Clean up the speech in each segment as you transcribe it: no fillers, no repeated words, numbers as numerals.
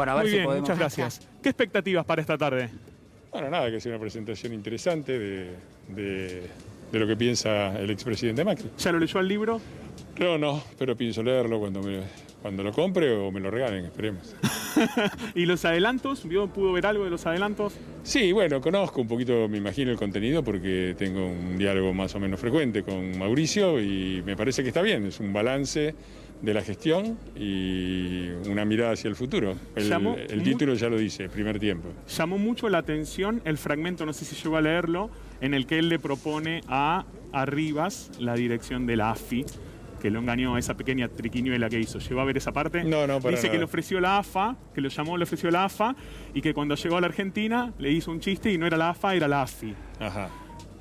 Bueno, a ver Muy si bien, podemos... muchas gracias. ¿Qué expectativas para esta tarde? Bueno, nada, que sea una presentación interesante de lo que piensa el expresidente Macri. ¿Ya lo leyó el libro? No, pero pienso leerlo cuando lo compre o me lo regalen, esperemos. ¿Y los adelantos? ¿Pudo ver algo de los adelantos? Sí, bueno, conozco un poquito, me imagino, el contenido porque tengo un diálogo más o menos frecuente con Mauricio y me parece que está bien, es un balance de la gestión y una mirada hacia el futuro. El título ya lo dice, primer tiempo. Llamó mucho la atención el fragmento, no sé si llegó a leerlo, en el que él le propone a Rivas la dirección de la AFI, que lo engañó a esa pequeña triquiñuela que hizo. ¿Llegó a ver esa parte? No, para Dice nada. que le ofreció la AFA, que lo llamó, le ofreció la AFA, y que cuando llegó a la Argentina le hizo un chiste y no era la AFA, era la AFI. Ajá.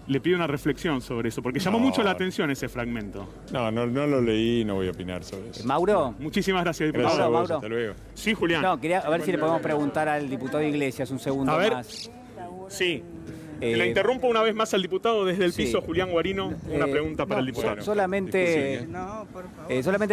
Le pido una reflexión sobre eso, porque llamó mucho la atención ese fragmento. No lo leí, no voy a opinar sobre eso. Mauro. Muchísimas gracias, diputado. Gracias a vos, Mauro. hasta luego. Sí, Julián. No, quería a ver si le podemos preguntar al diputado Iglesias un segundo A ver. más. Sí. Le interrumpo una vez más al diputado desde el sí. piso, Julián Guarino. Una pregunta para el diputado. Solamente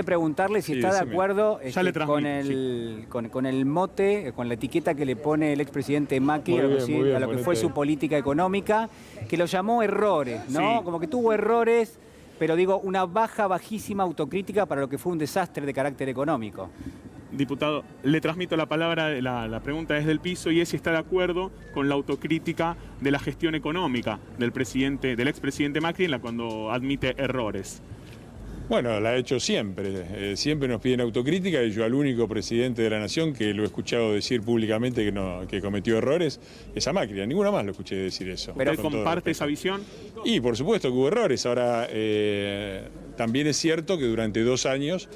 preguntarle si Sí, está de decime. acuerdo Ya le transmito, con el mote, con la etiqueta que le pone el expresidente Macri Muy bien, muy bien, a lo que ponete fue ahí. su política económica, que lo llamó errores, ¿no? Sí. Como que tuvo errores, pero digo, una bajísima autocrítica para lo que fue un desastre de carácter económico. Diputado, le transmito la palabra, la pregunta desde el piso, y es si está de acuerdo con la autocrítica de la gestión económica del expresidente Macri cuando admite errores. Bueno, la ha hecho siempre. Siempre nos piden autocrítica y yo al único presidente de la nación que lo he escuchado decir públicamente que cometió errores es a Macri. A ninguna más lo escuché decir eso. ¿Pero él Con todo comparte respeto. esa visión? Y por supuesto que hubo errores. Ahora, también es cierto que durante 2 años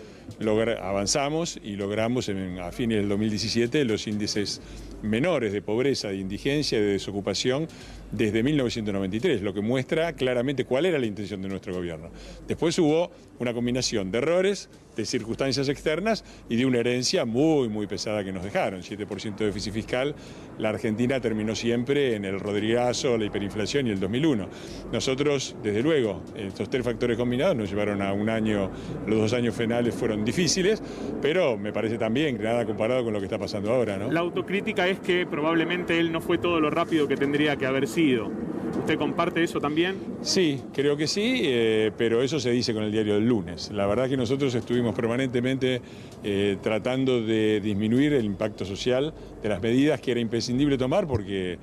avanzamos y logramos a fines del 2017 los índices menores de pobreza, de indigencia y de desocupación desde 1993, lo que muestra claramente cuál era la intención de nuestro gobierno. Después hubo una combinación de errores, de circunstancias externas y de una herencia muy, muy pesada que nos dejaron. 7% de déficit fiscal, la Argentina terminó siempre en el Rodrigazo, la hiperinflación y el 2001. Nosotros, desde luego, estos 3 factores combinados nos llevaron a un año, los 2 años finales fueron difíciles, pero me parece también que nada comparado con lo que está pasando ahora, ¿no? La autocrítica es que probablemente él no fue todo lo rápido que tendría que haber sido. ¿Usted comparte eso también? Sí, creo que sí, pero eso se dice con el diario del lunes. La verdad que nosotros estuvimos permanentemente tratando de disminuir el impacto social de las medidas que era imprescindible tomar porque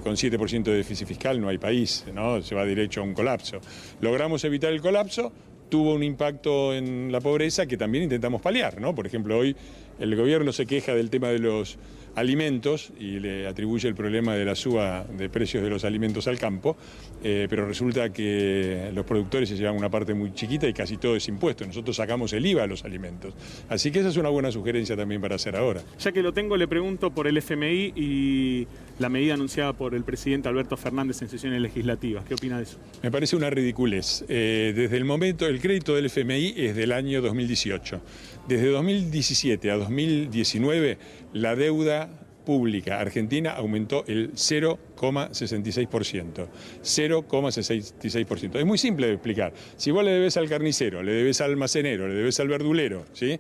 con 7% de déficit fiscal no hay país, ¿no? Se va derecho a un colapso. Logramos evitar el colapso, tuvo un impacto en la pobreza que también intentamos paliar, ¿no? Por ejemplo, hoy el gobierno se queja del tema de los alimentos y le atribuye el problema de la suba de precios de los alimentos al campo, pero resulta que los productores se llevan una parte muy chiquita y casi todo es impuesto. Nosotros sacamos el IVA a los alimentos. Así que esa es una buena sugerencia también para hacer ahora. Ya que lo tengo, le pregunto por el FMI y la medida anunciada por el presidente Alberto Fernández en sesiones legislativas. ¿Qué opina de eso? Me parece una ridiculez. Desde el momento, el crédito del FMI es del año 2018. Desde 2017 a 2019, la deuda pública argentina aumentó el 0,66%. 0,66%. Es muy simple de explicar. Si vos le debes al carnicero, le debes al almacenero, le debes al verdulero, ¿sí?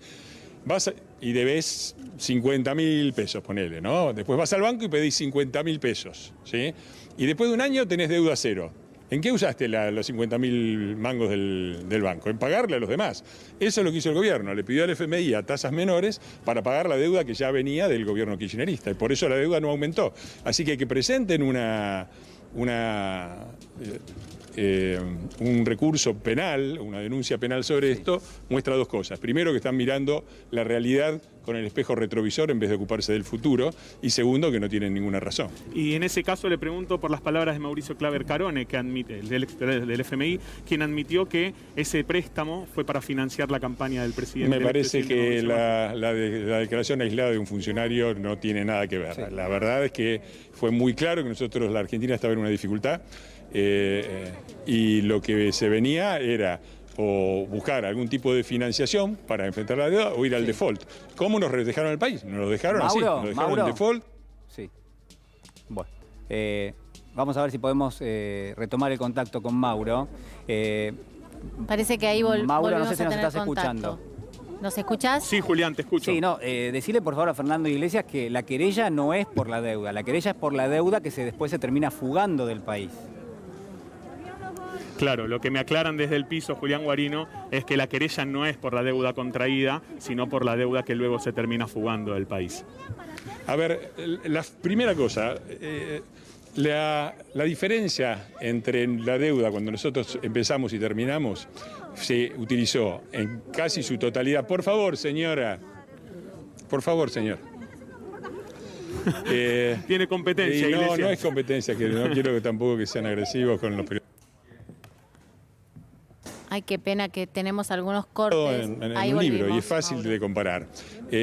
Y debes 50.000 pesos, ponele, ¿no? Después vas al banco y pedís 50.000 pesos, ¿sí? Y después de un año tenés deuda cero. ¿En qué usaste los 50.000 mangos del banco? En pagarle a los demás. Eso es lo que hizo el gobierno. Le pidió al FMI a tasas menores para pagar la deuda que ya venía del gobierno kirchnerista. Y por eso la deuda no aumentó. Así que presenten un recurso penal, una denuncia penal sobre esto, muestra 2 cosas. Primero, que están mirando la realidad con el espejo retrovisor en vez de ocuparse del futuro. Y segundo, que no tienen ninguna razón. Y en ese caso le pregunto por las palabras de Mauricio Claver Carone, que admite, del FMI, quien admitió que ese préstamo fue para financiar la campaña del presidente. Me parece que Mauricio la declaración aislada de un funcionario no tiene nada que ver. Sí. La verdad es que fue muy claro que nosotros, la Argentina, estaba en una dificultad y lo que se venía era o buscar algún tipo de financiación para enfrentar la deuda o ir al default. ¿Cómo nos dejaron el país? Nos lo dejaron así, nos dejaron en default. Sí. Bueno, vamos a ver si podemos retomar el contacto con Mauro. Parece que ahí Mauro, no volvemos sé si a nos tener estás contacto. escuchando. ¿Nos escuchás? Sí, Julián, te escucho. Sí, no, decirle por favor a Fernando Iglesias que la querella no es por la deuda, la querella es por la deuda que después se termina fugando del país. Claro, lo que me aclaran desde el piso, Julián Guarino, es que la querella no es por la deuda contraída, sino por la deuda que luego se termina fugando del país. A ver, la primera cosa, la diferencia entre la deuda cuando nosotros empezamos y terminamos se utilizó en casi su totalidad. Por favor, señora. Por favor, señor. Tiene competencia, no, Iglesias. no es competencia, que no quiero que tampoco que sean agresivos con los periodistas. Ay, qué pena que tenemos algunos cortes. En Ahí un libro y volvimos, es fácil Mauro. de comparar.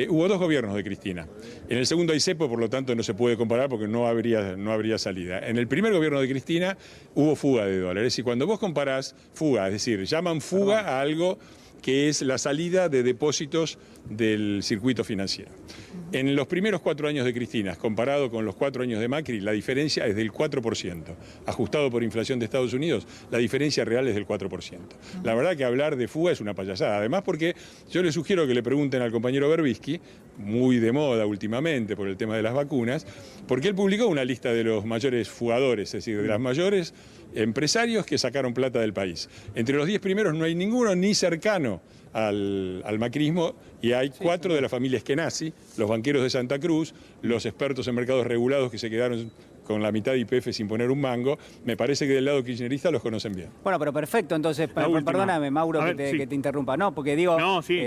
Hubo dos gobiernos de Cristina. En el segundo hay cepo, por lo tanto no se puede comparar porque no habría salida. En el primer gobierno de Cristina hubo fuga de dólares y cuando vos comparás fuga, es decir, llaman fuga a algo que es la salida de depósitos del circuito financiero. En los primeros 4 años de Cristina, comparado con los 4 años de Macri, la diferencia es del 4%. Ajustado por inflación de Estados Unidos, la diferencia real es del 4%. La verdad que hablar de fuga es una payasada. Además porque yo le sugiero que le pregunten al compañero Berbisky, muy de moda últimamente por el tema de las vacunas, porque él publicó una lista de los mayores fugadores, es decir, de los mayores empresarios que sacaron plata del país. Entre los 10 primeros no hay ninguno ni cercano al macrismo y hay 4 de la familia Eskenazi, los banqueros de Santa Cruz, los expertos en mercados regulados que se quedaron con la mitad de YPF sin poner un mango. Me parece que del lado kirchnerista los conocen bien. Bueno, pero perfecto, entonces, última. perdóname, Mauro, A ver, que sí. te interrumpa. No, porque digo, No, sí.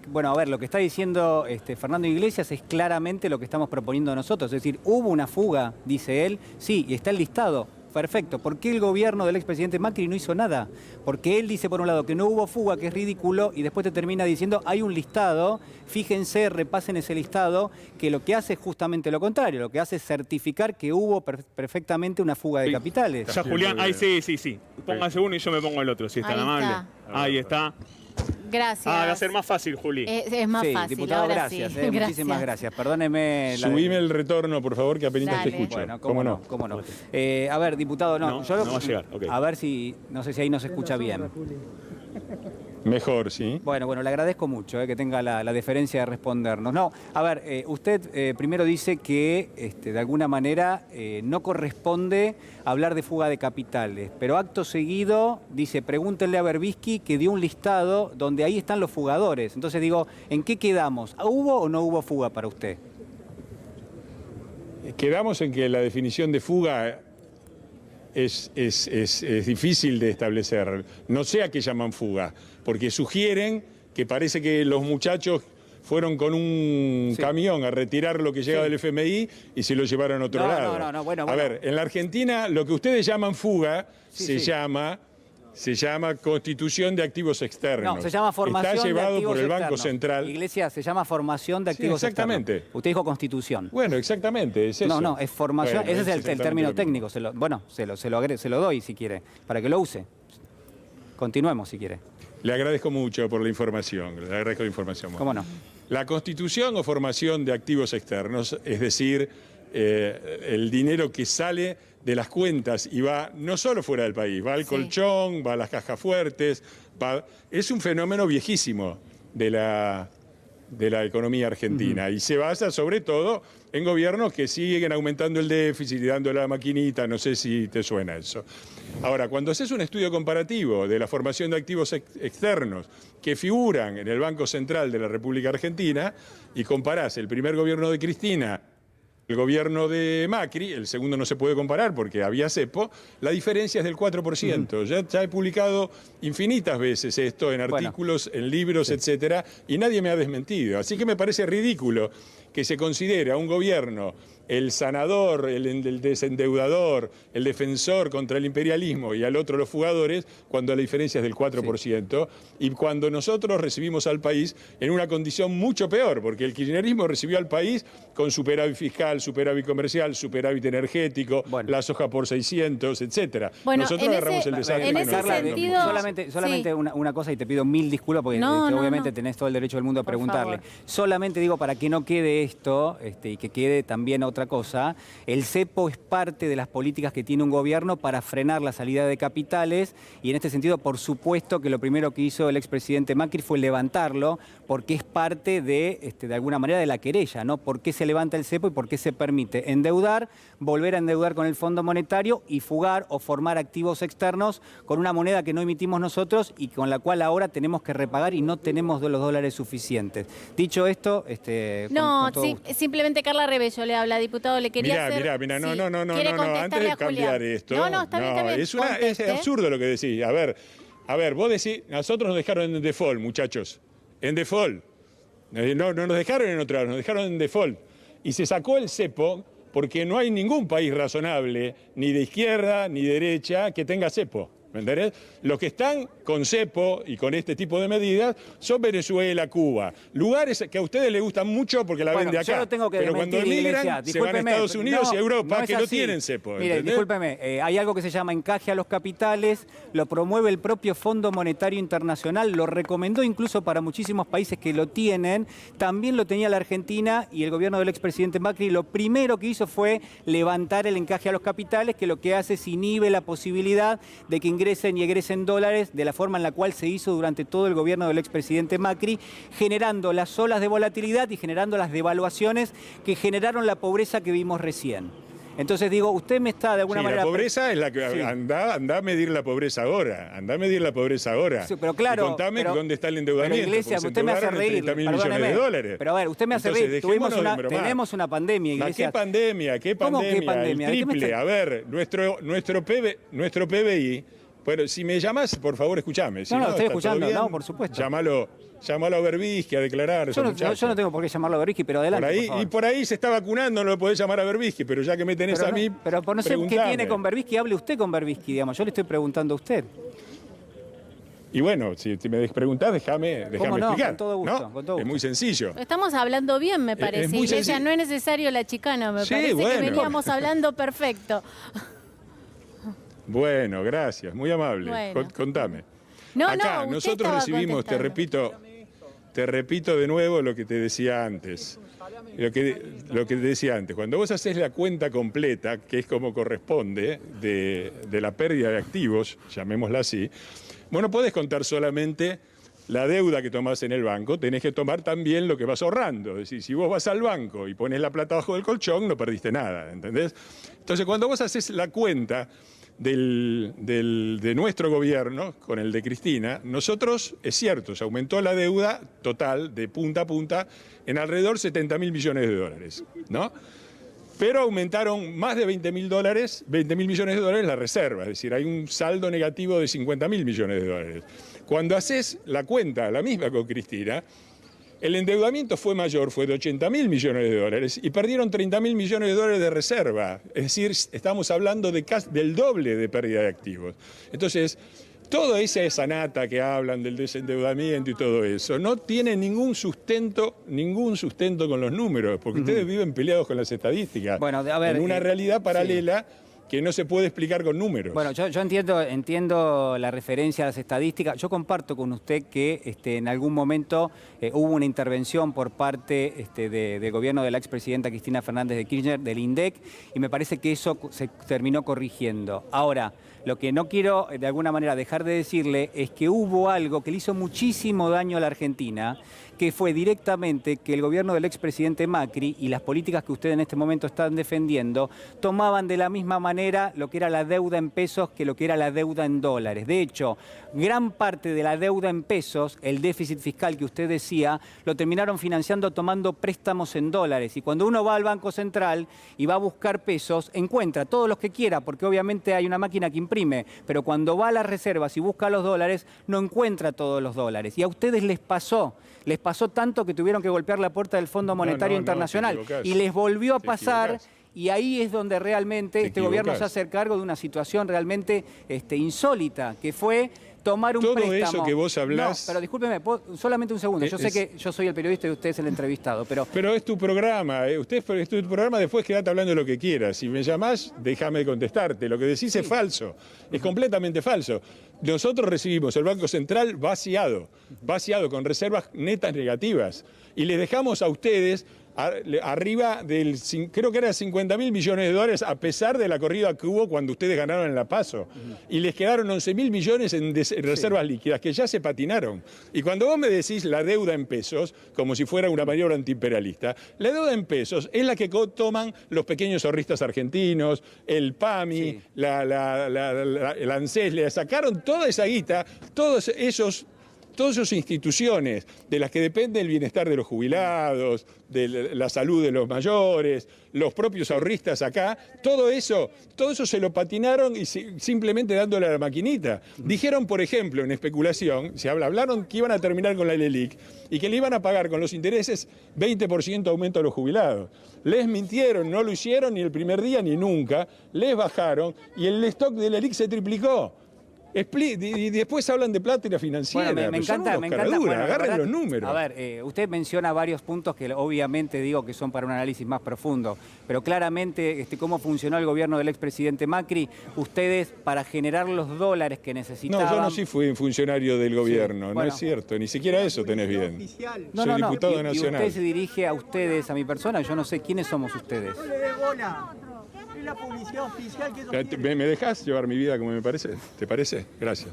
bueno, a ver, lo que está diciendo Fernando Iglesias es claramente lo que estamos proponiendo nosotros. Es decir, hubo una fuga, dice él, sí, y está el listado. Perfecto. ¿Por qué el gobierno del expresidente Macri no hizo nada? Porque él dice, por un lado, que no hubo fuga, que es ridículo, y después te termina diciendo, hay un listado, fíjense, repasen ese listado, que lo que hace es justamente lo contrario, lo que hace es certificar que hubo perfectamente una fuga de Sí. capitales. Ya, Julián, ahí sí. Póngase uno y yo me pongo el otro, si es tan Ahí amable. está. Ahí está. Gracias. Ah, va a ser más fácil, Juli. Es más Sí, fácil. diputado, ahora gracias, sí. muchísimas gracias. Perdóneme. Subime el retorno, por favor, que apenas te Dale. escucho. Bueno, cómo no. A ver, diputado, No, yo no va a llegar, ok. A ver si, no sé si ahí nos escucha bien. Mejor, ¿sí? Bueno, le agradezco mucho que tenga la deferencia de respondernos. No, a ver, usted primero dice que de alguna manera no corresponde hablar de fuga de capitales, pero acto seguido dice, pregúntenle a Berbisky que dio un listado donde ahí están los fugadores. Entonces digo, ¿en qué quedamos? ¿Hubo o no hubo fuga para usted? Quedamos en que la definición de fuga es difícil de establecer. No sé a qué llaman fuga, porque sugieren que parece que los muchachos fueron con un camión a retirar lo que llega del FMI y se lo llevaron a otro lado. No, bueno. A ver, en la Argentina lo que ustedes llaman fuga se llama constitución de activos externos. No, se llama formación Está llevado de activos por el Banco externos. Central. Iglesia, se llama formación de activos exactamente. externos. Usted dijo constitución. Bueno, exactamente, es eso. No, es formación, Bueno, ese es el exactamente término lo mismo. técnico. Se lo doy si quiere, para que lo use. Continuemos si quiere. Le agradezco mucho por la información. ¿Cómo no? La constitución o formación de activos externos, es decir, el dinero que sale de las cuentas y va no solo fuera del país, va al colchón, va a las cajas fuertes, es un fenómeno viejísimo de la economía argentina y se basa sobre todo en gobiernos que siguen aumentando el déficit y dándole a la maquinita, no sé si te suena eso. Ahora, cuando haces un estudio comparativo de la formación de activos externos que figuran en el Banco Central de la República Argentina y comparás el primer gobierno de Cristina, el gobierno de Macri, el segundo no se puede comparar porque había cepo, la diferencia es del 4%. Ya he publicado infinitas veces esto en artículos, en libros, etcétera, y nadie me ha desmentido. Así que me parece ridículo que se considere a un gobierno el sanador, el desendeudador, el defensor contra el imperialismo y al otro los fugadores, cuando la diferencia es del 4%, y cuando nosotros recibimos al país en una condición mucho peor, porque el kirchnerismo recibió al país con superávit fiscal, superávit comercial, superávit energético, la soja por 600, etcétera. Bueno, nosotros en agarramos ese- el desastre. en que ese nos trajo. sentido- Solamente sí. una cosa, y te pido mil disculpas porque No, obviamente no. tenés todo el derecho del mundo a Por preguntarle. favor. Solamente digo para que no quede quede esto y que quede también otra cosa, el cepo es parte de las políticas que tiene un gobierno para frenar la salida de capitales y en este sentido, por supuesto que lo primero que hizo el expresidente Macri fue levantarlo porque es parte de alguna manera de la querella, ¿no? ¿Por qué se levanta el cepo y por qué se permite endeudar, volver a endeudar con el Fondo Monetario y fugar o formar activos externos con una moneda que no emitimos nosotros y con la cual ahora tenemos que repagar y no tenemos los dólares suficientes? Dicho esto, No, con sí, simplemente Carla Rebello le habla, diputado, le quería hacer... Mirá, sí, no, ¿quiere contestarle antes de a Julián? cambiar esto. No, está bien. Es absurdo lo que decís. A ver, vos decís, nosotros nos dejaron en default, muchachos. En default. No nos dejaron en otra, nos dejaron en default. Y se sacó el cepo porque no hay ningún país razonable, ni de izquierda ni de derecha, que tenga cepo. ¿Me entendés? Los que están con cepo y con este tipo de medidas son Venezuela, Cuba. Lugares que a ustedes les gustan mucho porque la ven de acá. Yo lo tengo que pero cuando emigran se van a Estados Unidos y Europa que no tienen cepo. Mire, discúlpeme, hay algo que se llama encaje a los capitales, lo promueve el propio Fondo Monetario Internacional, lo recomendó incluso para muchísimos países que lo tienen, también lo tenía la Argentina y el gobierno del expresidente Macri lo primero que hizo fue levantar el encaje a los capitales, que lo que hace es inhibe la posibilidad de que ingresen y egresen dólares de la forma en la cual se hizo durante todo el gobierno del expresidente Macri, generando las olas de volatilidad y generando las devaluaciones que generaron la pobreza que vimos recién. Entonces digo, usted me está de alguna manera... La pobreza es la que... Sí. Andá a medir la pobreza ahora. Sí, pero claro... Y contame dónde está el endeudamiento. Pero Iglesia, usted me hace reír. 30.000 millones de dólares. Pero a ver, usted me hace Entonces, reír. Tenemos una pandemia, Iglesia. ¿Qué pandemia? ¿Cómo qué pandemia? El triple. A ver, nuestro PBI... Bueno, si me llamas, por favor, escúchame. Si no, estoy escuchando, bien, por supuesto. Llámalo a Berbisky a declarar. Yo no tengo por qué llamarlo a Berbisky, pero adelante, y por ahí se está vacunando, no lo podés llamar a Berbisky, pero ya que me tenés a mí, pero por no sé qué tiene con Berbisky, hable usted con Berbisky, digamos. Yo le estoy preguntando a usted. Y bueno, si me preguntás, déjame explicar. Con todo gusto, ¿no? con todo gusto. Es muy sencillo. Estamos hablando bien, me parece. muy Iglesia, no es necesario la chicana, me parece que veníamos hablando perfecto. Bueno, gracias, muy amable. Bueno. Contame. Acá nosotros recibimos, te repito de nuevo lo que te decía antes. Lo que te decía antes, cuando vos haces la cuenta completa, que es como corresponde, de la pérdida de activos, llamémosla así, vos no podés contar solamente la deuda que tomás en el banco, tenés que tomar también lo que vas ahorrando. Es decir, si vos vas al banco y pones la plata bajo del colchón, no perdiste nada, ¿entendés? Entonces, cuando vos haces la cuenta de nuestro gobierno con el de Cristina, nosotros, es cierto, se aumentó la deuda total de punta a punta en alrededor de 70.000 millones de dólares, ¿no? Pero aumentaron más de 20.000 millones de dólares la reserva, es decir, hay un saldo negativo de 50.000 millones de dólares. Cuando haces la cuenta, la misma con Cristina, el endeudamiento fue mayor, fue de 80.000 millones de dólares y perdieron 30.000 millones de dólares de reserva. Es decir, estamos hablando del doble de pérdida de activos. Entonces, toda esa sanata que hablan del desendeudamiento y todo eso, no tiene ningún sustento con los números, porque ustedes viven peleados con las estadísticas. Bueno, a ver, en una realidad paralela. Sí. Que no se puede explicar con números. Bueno, yo entiendo la referencia a las estadísticas. Yo comparto con usted que en algún momento hubo una intervención por parte del gobierno de la expresidenta Cristina Fernández de Kirchner, del INDEC, y me parece que eso se terminó corrigiendo. Ahora, lo que no quiero de alguna manera dejar de decirle es que hubo algo que le hizo muchísimo daño a la Argentina, que fue directamente que el gobierno del expresidente Macri y las políticas que ustedes en este momento están defendiendo tomaban de la misma manera lo que era la deuda en pesos que lo que era la deuda en dólares. De hecho, gran parte de la deuda en pesos, el déficit fiscal que usted decía, lo terminaron financiando tomando préstamos en dólares. Y cuando uno va al Banco Central y va a buscar pesos, encuentra todos los que quiera, porque obviamente hay una máquina que imprime, pero cuando va a las reservas y busca los dólares, no encuentra todos los dólares. Y a ustedes les pasó tanto que tuvieron que golpear la puerta del Fondo Monetario Internacional y les volvió a pasar. Y ahí es donde realmente este gobierno se hace cargo de una situación realmente insólita, que fue tomar un préstamo. Todo eso que vos hablás... No, pero discúlpeme, sé un segundo. Yo sé que yo soy el periodista y usted es el entrevistado, pero... Pero es tu programa, es tu programa, después quedate hablando de lo que quieras. Si me llamás, déjame contestarte. Lo que decís es falso, es completamente falso. Nosotros recibimos el Banco Central vaciado, con reservas netas negativas. Y les dejamos a ustedes arriba del, creo que era 50.000 millones de dólares, a pesar de la corrida que hubo cuando ustedes ganaron en la PASO. Y les quedaron 11.000 millones en reservas líquidas, que ya se patinaron. Y cuando vos me decís la deuda en pesos, como si fuera una maniobra antiimperialista, la deuda en pesos es la que toman los pequeños ahorristas argentinos, el PAMI, el ANSES, le sacaron toda esa guita, todas esas instituciones de las que depende el bienestar de los jubilados, de la salud de los mayores, los propios ahorristas acá, todo eso se lo patinaron y simplemente dándole a la maquinita. Dijeron, por ejemplo, en especulación, hablaron que iban a terminar con la LELIQ y que le iban a pagar con los intereses 20% aumento a los jubilados. Les mintieron, no lo hicieron ni el primer día ni nunca, les bajaron y el stock de la LELIQ se triplicó. Y después hablan de plata financiera. Bueno, me encanta. Bueno, agarren los números. A ver, usted menciona varios puntos que obviamente digo que son para un análisis más profundo, pero claramente cómo funcionó el gobierno del expresidente Macri, ustedes para generar los dólares que necesitaban... No, yo no sí fui funcionario del gobierno, sí, no es cierto, ni siquiera eso tenés bien. Soy diputado nacional. Y usted se dirige a ustedes, a mi persona, yo no sé quiénes somos ustedes. No le dé bola. Es la publicidad oficial que ellos quieren. ¿Me dejás llevar mi vida como me parece? ¿Te parece? Gracias.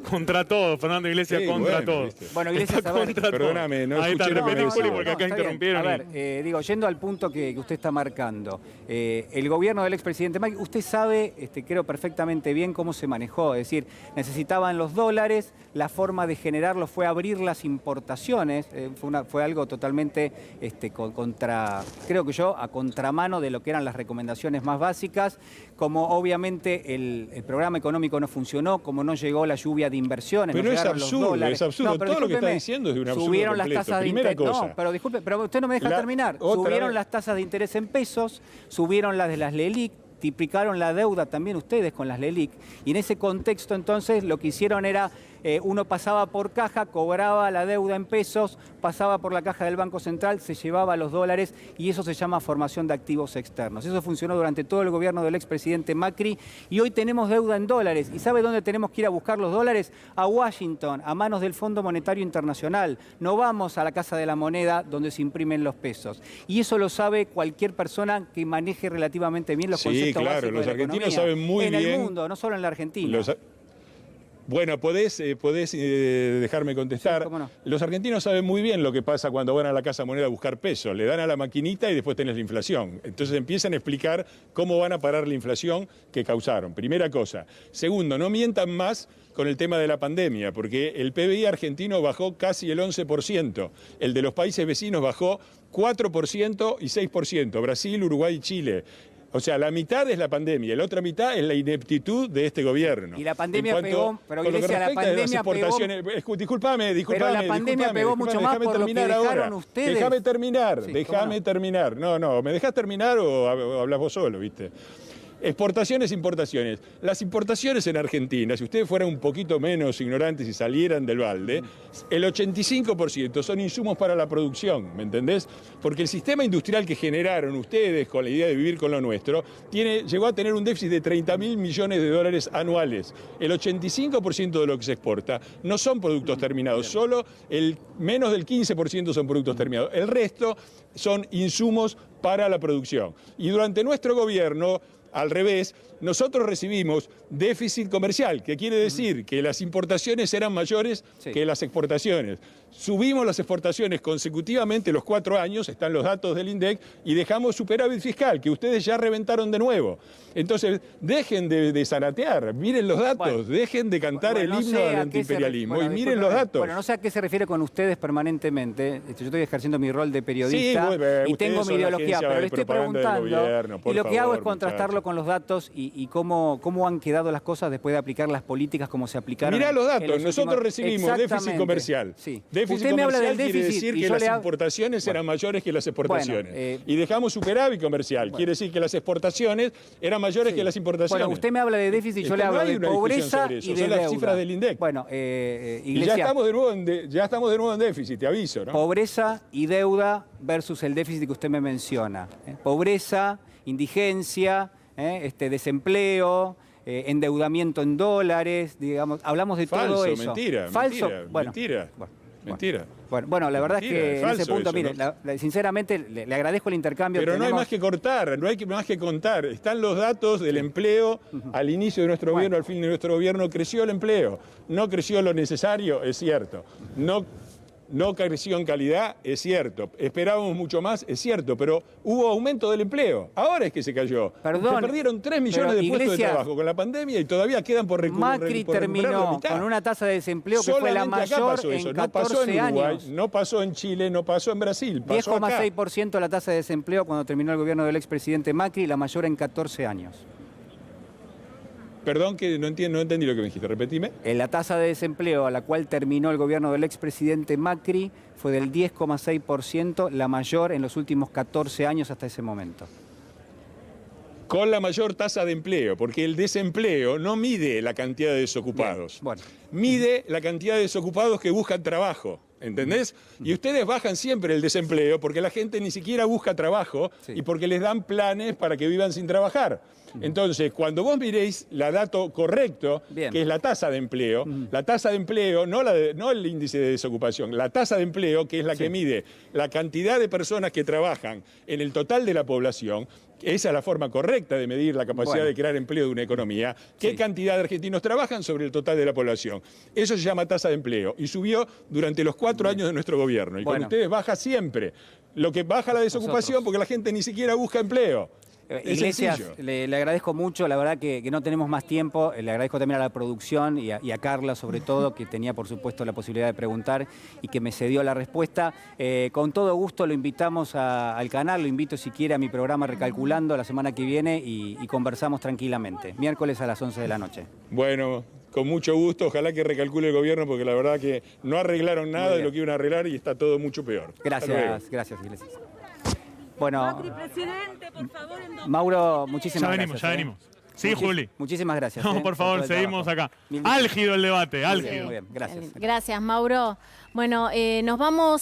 Contra todo, Fernando Iglesias, Sí, contra bueno, todo. ¿viste? Bueno, Iglesias, a ver, Contra todo. Perdóname, no Ahí escuché está, lo que repetí, Juli, decía. porque acá está bien. interrumpieron. A ver, yendo al punto que usted está marcando, el gobierno del expresidente Macri, usted sabe, creo perfectamente bien cómo se manejó, es decir, necesitaban los dólares, la forma de generarlos fue abrir las importaciones, fue algo totalmente creo que yo, a contramano de lo que eran las recomendaciones más básicas, como obviamente el programa económico no funcionó, como no llegó la lluvia de inversiones, Pero no es llegaron absurdo, los dólares. es absurdo. No, pero todo lo que está discúlpeme, diciendo es de un absurdo subieron las completo. tasas de Primera interés. cosa. No, pero disculpe, pero usted no me deja terminar. Subieron las tasas de interés en pesos, subieron las de las LELIQ, triplicaron la deuda también ustedes con las LELIQ. Y en ese contexto entonces lo que hicieron era, uno pasaba por caja, cobraba la deuda en pesos, pasaba por la caja del Banco Central, se llevaba los dólares y eso se llama formación de activos externos. Eso funcionó durante todo el gobierno del expresidente Macri y hoy tenemos deuda en dólares. ¿Y sabe dónde tenemos que ir a buscar los dólares? A Washington, a manos del Fondo Monetario Internacional. No vamos a la Casa de la Moneda donde se imprimen los pesos. Y eso lo sabe cualquier persona que maneje relativamente bien los conceptos claro, básicos los de la argentinos economía. saben muy en bien. el mundo, no solo en la Argentina. Bueno, podés dejarme contestar. Sí, cómo no. Los argentinos saben muy bien lo que pasa cuando van a la Casa Moneda a buscar pesos. Le dan a la maquinita y después tenés la inflación. Entonces empiezan a explicar cómo van a parar la inflación que causaron. Primera cosa. Segundo, no mientan más con el tema de la pandemia, porque el PBI argentino bajó casi el 11%. El de los países vecinos bajó 4% y 6%. Brasil, Uruguay y Chile. O sea, la mitad es la pandemia, la otra mitad es la ineptitud de este gobierno. Y la pandemia pegó, pero Iglesia, la pandemia pegó... Disculpame, pero la pandemia pegó mucho más por lo que dejaron ustedes. Déjame terminar, Sí, déjame terminar. No, ¿me dejás terminar o hablas vos solo, viste? Exportaciones, importaciones. Las importaciones en Argentina, si ustedes fueran un poquito menos ignorantes y salieran del balde, el 85% son insumos para la producción, ¿me entendés? Porque el sistema industrial que generaron ustedes con la idea de vivir con lo nuestro, llegó a tener un déficit de 30.000 millones de dólares anuales. El 85% de lo que se exporta no son productos terminados, solo menos del 15% son productos terminados. El resto son insumos para la producción. Y durante nuestro gobierno, al revés, nosotros recibimos déficit comercial, que quiere decir que las importaciones eran mayores que las exportaciones. Subimos las exportaciones consecutivamente los 4 años, están los datos del INDEC, y dejamos superávit fiscal, que ustedes ya reventaron de nuevo. Entonces, dejen de zanatear, miren los datos, dejen de cantar el himno del antiimperialismo y miren los datos. Bueno, no sé a qué se refiere con ustedes permanentemente. Yo estoy ejerciendo mi rol de periodista y tengo mi ideología, pero le estoy preguntando y lo que hago es contrastarlo con los datos y cómo han quedado las cosas después de aplicar las políticas como se aplicaron. Mirá los datos, nosotros recibimos déficit comercial. Sí. Déficit Usted me habla comercial del déficit quiere decir que las importaciones eran mayores que las exportaciones. Y dejamos superávit comercial, quiere decir que las exportaciones eran mayores que las importaciones. Bueno, usted me habla de déficit, yo le hablo de pobreza y de son deuda. las cifras del INDEC. Bueno, Iglesia, y ya estamos de nuevo en déficit, te aviso, ¿no? Pobreza y deuda versus el déficit que usted me menciona. Pobreza, indigencia, desempleo, endeudamiento en dólares, digamos, hablamos de todo eso. Mentira, Falso, mentira, bueno, mentira. Bueno. Mentira. Bueno, la verdad Mentira, es que es en ese falso punto, eso, mire, ¿no? sinceramente le agradezco el intercambio. Pero no hay tenemos. más que cortar, no hay más que contar. Están los datos del empleo al inicio de nuestro gobierno, al fin de nuestro gobierno, creció el empleo. No creció lo necesario, es cierto. No creció en calidad, es cierto. Esperábamos mucho más, es cierto, pero hubo aumento del empleo. Ahora es que se cayó. Perdón, se perdieron 3 millones de puestos de Iglesias, trabajo con la pandemia y todavía quedan por recuperar. Macri terminó con una tasa de desempleo que fue la Solamente acá mayor pasó eso. en No pasó 14 en Uruguay, años. no pasó en Chile, no pasó en Brasil, pasó acá. 10,6% la tasa de desempleo cuando terminó el gobierno del expresidente Macri, la mayor en 14 años. Perdón que no entendí lo que me dijiste, repetime. La tasa de desempleo a la cual terminó el gobierno del expresidente Macri fue del 10,6%, la mayor en los últimos 14 años hasta ese momento. Con la mayor tasa de empleo, porque el desempleo no mide la cantidad de desocupados. Bien, bueno. Mide la cantidad de desocupados que buscan trabajo, ¿entendés? Y ustedes bajan siempre el desempleo porque la gente ni siquiera busca trabajo y porque les dan planes para que vivan sin trabajar. Entonces, cuando vos miréis la dato correcto, Bien. que es la tasa de empleo, no el índice de desocupación, la tasa de empleo, que es la que mide la cantidad de personas que trabajan en el total de la población, esa es la forma correcta de medir la capacidad de crear empleo de una economía. ¿Qué cantidad de argentinos trabajan sobre el total de la población? Eso se llama tasa de empleo y subió durante los 4 años de nuestro gobierno. Y con ustedes baja siempre. Lo que baja la desocupación porque la gente ni siquiera busca empleo. Iglesias, le agradezco mucho, la verdad que no tenemos más tiempo, le agradezco también a la producción y a Carla sobre todo, que tenía por supuesto la posibilidad de preguntar y que me cedió la respuesta. Con todo gusto lo invitamos al canal, lo invito si quiere a mi programa Recalculando la semana que viene y conversamos tranquilamente, miércoles a las 11 de la noche. Bueno, con mucho gusto, ojalá que recalcule el gobierno porque la verdad que no arreglaron nada de lo que iban a arreglar y está todo mucho peor. Gracias, gracias Iglesias. Bueno, Macri, presidente, por favor, Mauro, muchísimas gracias. Ya venimos. Sí, Juli. Muchísimas gracias. No, por favor, seguimos acá. Álgido el debate, álgido. Muy bien, gracias. Gracias, Mauro. Bueno, nos vamos